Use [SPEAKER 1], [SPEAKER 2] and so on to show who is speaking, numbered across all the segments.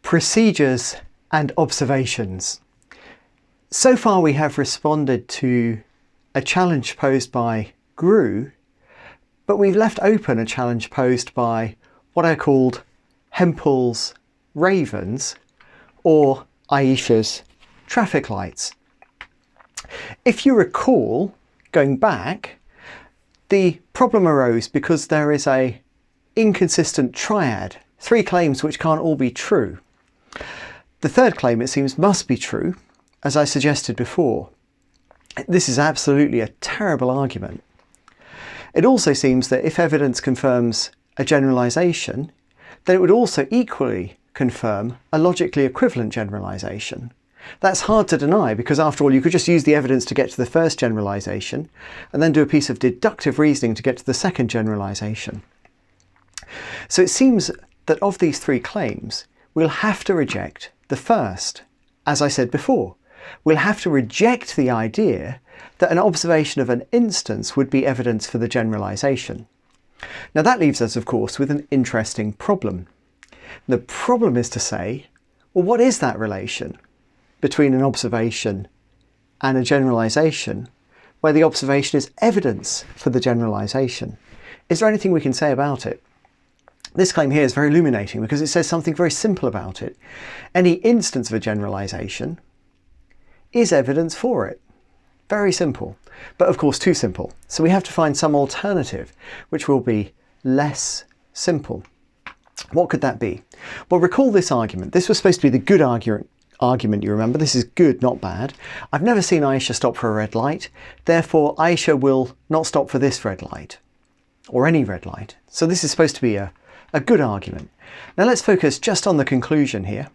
[SPEAKER 1] Procedures and Observations. So far we have responded to a challenge posed by Gru, but we've left open a challenge posed by what I called Hempel's ravens or Aisha's traffic lights. If you recall, going back, the problem arose because there is a inconsistent triad, three claims which can't all be true. The third claim, it seems, must be true, as I suggested before. This is absolutely a terrible argument. It also seems that if evidence confirms a generalisation, then it would also equally confirm a logically equivalent generalisation. That's hard to deny because, after all, you could just use the evidence to get to the first generalisation and then do a piece of deductive reasoning to get to the second generalisation. So it seems that of these three claims, we'll have to reject the first. As I said before, we'll have to reject the idea that an observation of an instance would be evidence for the generalisation. Now that leaves us, of course, with an interesting problem. The problem is to say, well, what is that relation between an observation and a generalisation where the observation is evidence for the generalisation? Is there anything we can say about it? This claim here is very illuminating because it says something very simple about it. Any instance of a generalisation is evidence for it. Very simple, but of course too simple. So we have to find some alternative which will be less simple. What could that be? Well, recall this argument. This was supposed to be the good argument, you remember. This is good, not bad. I've never seen Aisha stop for a red light, therefore Aisha will not stop for this red light, or any red light. So this is supposed to be a good argument. Now let's focus just on the conclusion here.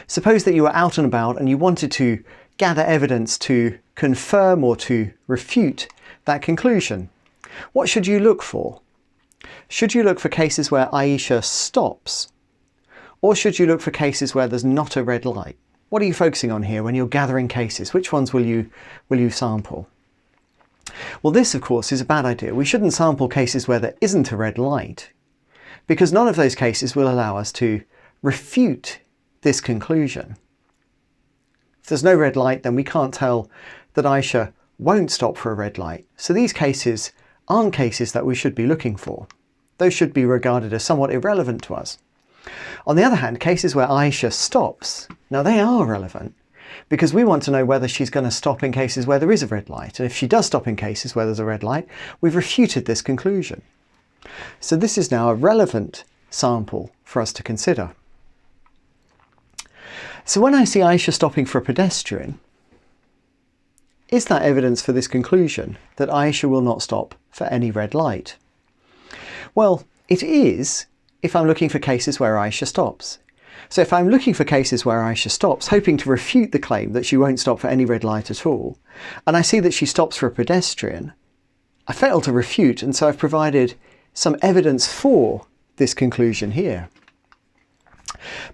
[SPEAKER 1] Suppose that you were out and about and you wanted to gather evidence to confirm or to refute that conclusion. What should you look for? Should you look for cases where Aisha stops? Or should you look for cases where there's not a red light? What are you focusing on here when you're gathering cases? Which ones will you sample? Well, this of course is a bad idea. We shouldn't sample cases where there isn't a red light, because none of those cases will allow us to refute this conclusion. If there's no red light, then we can't tell that Aisha won't stop for a red light. So these cases aren't cases that we should be looking for. Those should be regarded as somewhat irrelevant to us. On the other hand, cases where Aisha stops, now they are relevant because we want to know whether she's going to stop in cases where there is a red light. And if she does stop in cases where there's a red light, we've refuted this conclusion. So this is now a relevant sample for us to consider. So when I see Aisha stopping for a pedestrian, is that evidence for this conclusion that Aisha will not stop for any red light? Well, it is if I'm looking for cases where Aisha stops. So if I'm looking for cases where Aisha stops, hoping to refute the claim that she won't stop for any red light at all, and I see that she stops for a pedestrian, I fail to refute, and so I've provided some evidence for this conclusion here.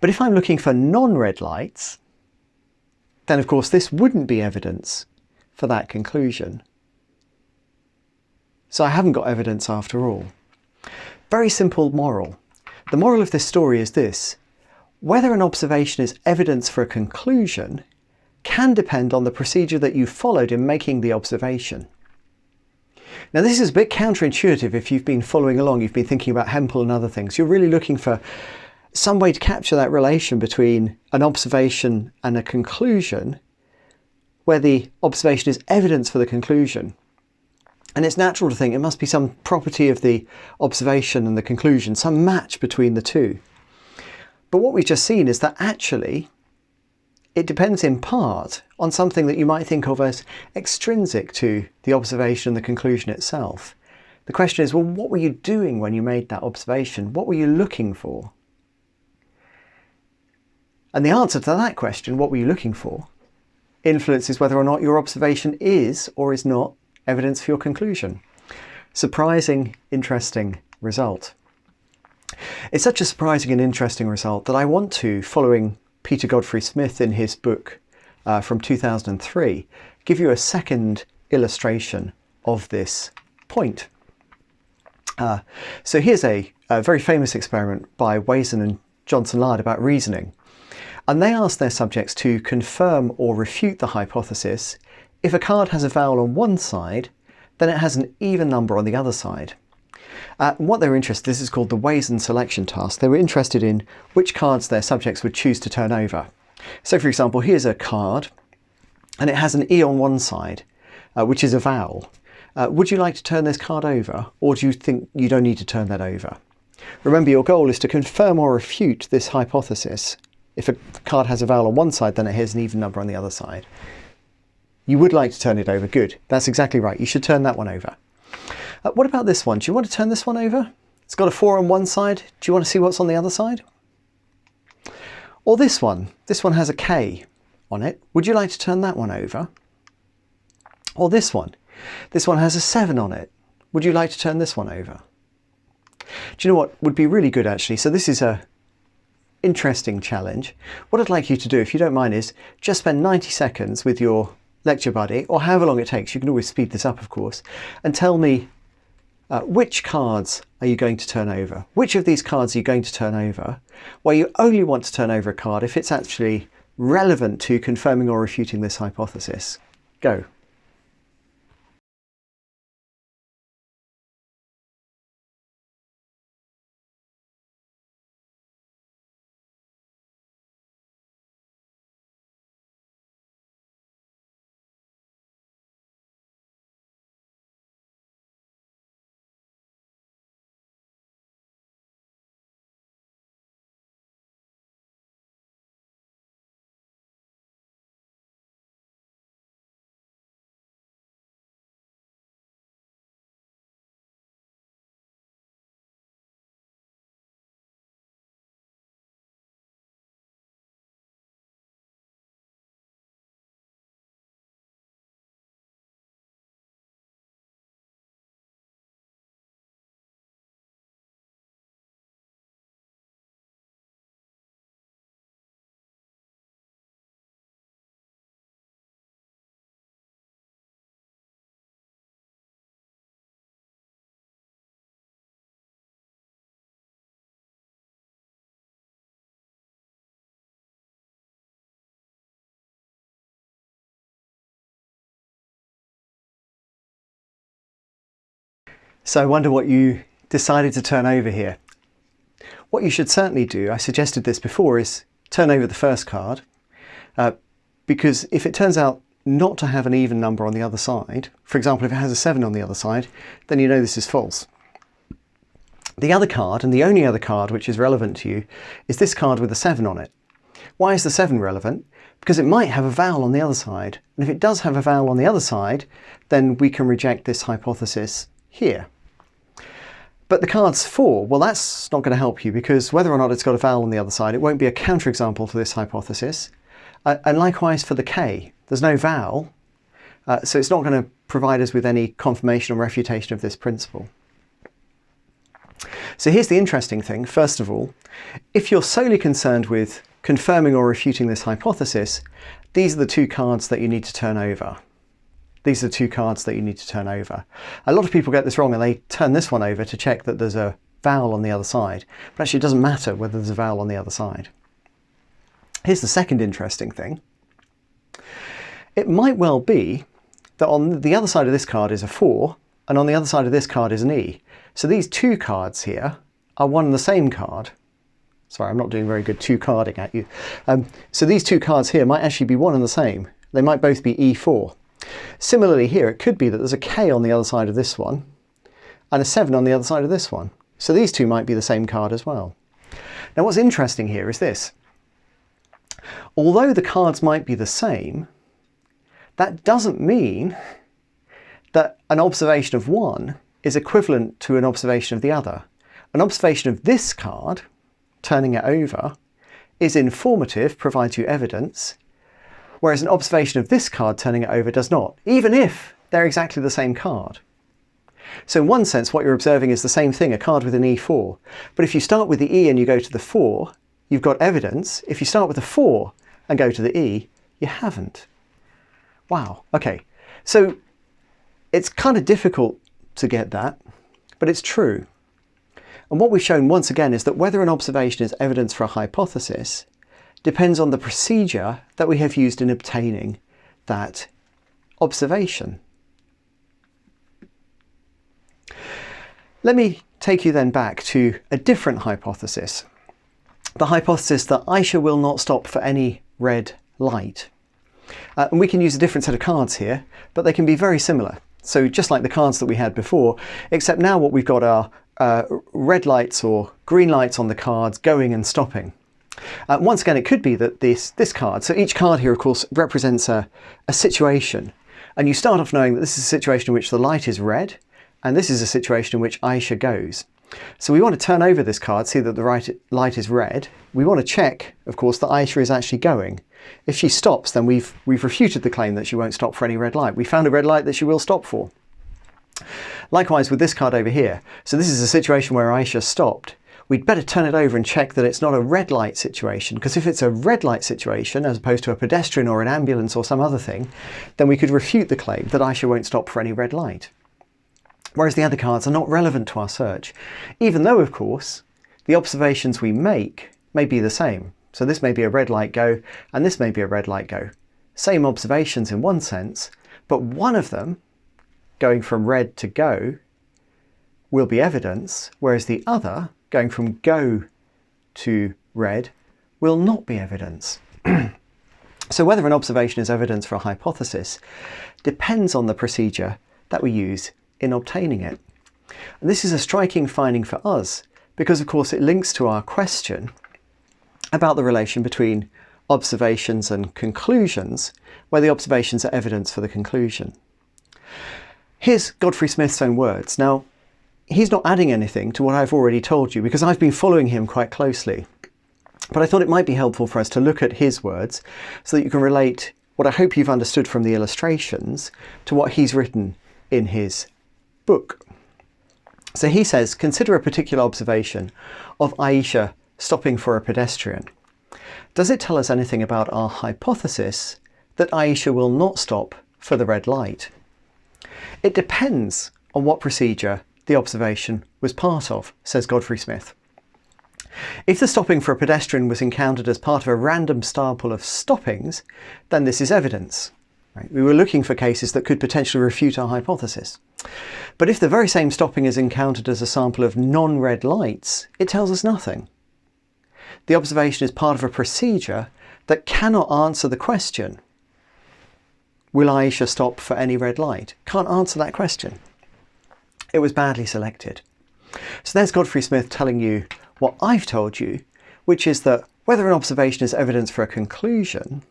[SPEAKER 1] But if I'm looking for non-red lights, then of course this wouldn't be evidence for that conclusion. So I haven't got evidence after all. Very simple moral. The moral of this story is this: whether an observation is evidence for a conclusion can depend on the procedure that you followed in making the observation. Now this is a bit counterintuitive if you've been following along, you've been thinking about Hempel and other things. You're really looking for some way to capture that relation between an observation and a conclusion where the observation is evidence for the conclusion. And it's natural to think it must be some property of the observation and the conclusion, some match between the two. But what we've just seen is that actually it depends in part on something that you might think of as extrinsic to the observation and the conclusion itself. The question is, well, what were you doing when you made that observation? What were you looking for? And the answer to that question, what were you looking for, influences whether or not your observation is or is not evidence for your conclusion. Surprising, interesting result. It's such a surprising and interesting result that I want to, following Peter Godfrey Smith in his book from 2003, give you a second illustration of this point. So here's a very famous experiment by Wason and Johnson Laird about reasoning. And they ask their subjects to confirm or refute the hypothesis. If a card has a vowel on one side, then it has an even number on the other side. What they were interested in, this is called the weighs and selection task. They were interested in which cards their subjects would choose to turn over. So for example, here's a card and it has an E on one side, which is a vowel. Would you like to turn this card over, or do you think you don't need to turn that over? Remember, your goal is to confirm or refute this hypothesis. If a card has a vowel on one side, then it has an even number on the other side. You would like to turn it over. Good. That's exactly right. You should turn that one over. What about this one? Do you want to turn this one over? It's got a 4 on one side. Do you want to see what's on the other side? Or this one. This one has a K on it. Would you like to turn that one over? Or this one. This one has a 7 on it. Would you like to turn this one over? Do you know what would be really good actually? So this is a interesting challenge. What I'd like you to do, if you don't mind, is just spend 90 seconds with your lecture buddy, or however long it takes. You can always speed this up, of course, and tell me which cards are you going to turn over? Which of these cards are you going to turn over? Well, you only want to turn over a card if it's actually relevant to confirming or refuting this hypothesis. Go. So I wonder what you decided to turn over here. What you should certainly do, I suggested this before, is turn over the first card, because if it turns out not to have an even number on the other side, for example, if it has a 7 on the other side, then you know this is false. The other card, and the only other card which is relevant to you, is this card with a 7 on it. Why is the 7 relevant? Because it might have a vowel on the other side, and if it does have a vowel on the other side, then we can reject this hypothesis here. But the card's 4, well, that's not going to help you, because whether or not it's got a vowel on the other side, it won't be a counterexample to this hypothesis. And likewise for the K, there's no vowel, so it's not going to provide us with any confirmation or refutation of this principle. So here's the interesting thing. First of all, if you're solely concerned with confirming or refuting this hypothesis, these are the two cards that you need to turn over. These are the two cards that you need to turn over. A lot of people get this wrong and they turn this one over to check that there's a vowel on the other side. But actually it doesn't matter whether there's a vowel on the other side. Here's the second interesting thing. It might well be that on the other side of this card is a 4 and on the other side of this card is an E. So these two cards here are one and the same card. Sorry, I'm not doing very good two carding at you. So these two cards here might actually be one and the same. They might both be E4. Similarly here, it could be that there's a K on the other side of this one and a 7 on the other side of this one. So these two might be the same card as well. Now what's interesting here is this. Although the cards might be the same, that doesn't mean that an observation of one is equivalent to an observation of the other. An observation of this card, turning it over, is informative, provides you evidence, whereas an observation of this card turning it over does not, even if they're exactly the same card. So in one sense, what you're observing is the same thing, a card with an E4. But if you start with the E and you go to the 4, you've got evidence. If you start with the 4 and go to the E, you haven't. Wow, okay. So it's kind of difficult to get that, but it's true. And what we've shown once again is that whether an observation is evidence for a hypothesis depends on the procedure that we have used in obtaining that observation. Let me take you then back to a different hypothesis. The hypothesis that Aisha will not stop for any red light. And we can use a different set of cards here, but they can be very similar. So just like the cards that we had before, except now what we've got are red lights or green lights on the cards going and stopping. Once again, it could be that this card, so each card here of course represents a situation, and you start off knowing that this is a situation in which the light is red, and this is a situation in which Aisha goes. So we want to turn over this card, see that the light is red. We want to check, of course, that Aisha is actually going. If she stops, then we've refuted the claim that she won't stop for any red light. We found a red light that she will stop for. Likewise with this card over here. So this is a situation where Aisha stopped. We'd better turn it over and check that it's not a red light situation, because if it's a red light situation, as opposed to a pedestrian or an ambulance or some other thing, then we could refute the claim that Aisha won't stop for any red light. Whereas the other cards are not relevant to our search, even though, of course, the observations we make may be the same. So this may be a red light go, and this may be a red light go. Same observations in one sense, but one of them, going from red to go, will be evidence, whereas the other, going from go to red, will not be evidence. So whether an observation is evidence for a hypothesis depends on the procedure that we use in obtaining it. And this is a striking finding for us because of course it links to our question about the relation between observations and conclusions, where the observations are evidence for the conclusion. Here's Godfrey Smith's own words. Now, he's not adding anything to what I've already told you because I've been following him quite closely. But I thought it might be helpful for us to look at his words so that you can relate what I hope you've understood from the illustrations to what he's written in his book. So he says, consider a particular observation of Aisha stopping for a pedestrian. Does it tell us anything about our hypothesis that Aisha will not stop for the red light? It depends on what procedure the observation was part of, says Godfrey Smith. If the stopping for a pedestrian was encountered as part of a random sample of stoppings, then this is evidence. Right? We were looking for cases that could potentially refute our hypothesis. But if the very same stopping is encountered as a sample of non-red lights, it tells us nothing. The observation is part of a procedure that cannot answer the question, will Aisha stop for any red light? Can't answer that question. It was badly selected. So there's Godfrey Smith telling you what I've told you, which is that whether an observation is evidence for a conclusion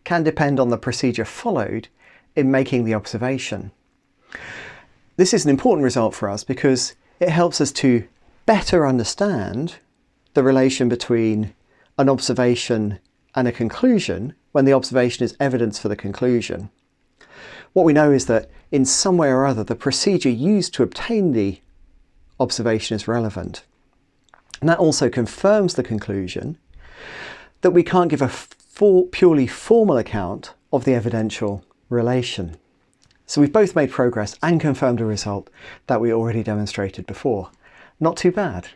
[SPEAKER 1] can depend on the procedure followed in making the observation. This is an important result for us because it helps us to better understand the relation between an observation and a conclusion when the observation is evidence for the conclusion. What we know is that in some way or other the procedure used to obtain the observation is relevant. And that also confirms the conclusion that we can't give a purely formal account of the evidential relation. So we've both made progress and confirmed a result that we already demonstrated before. Not too bad.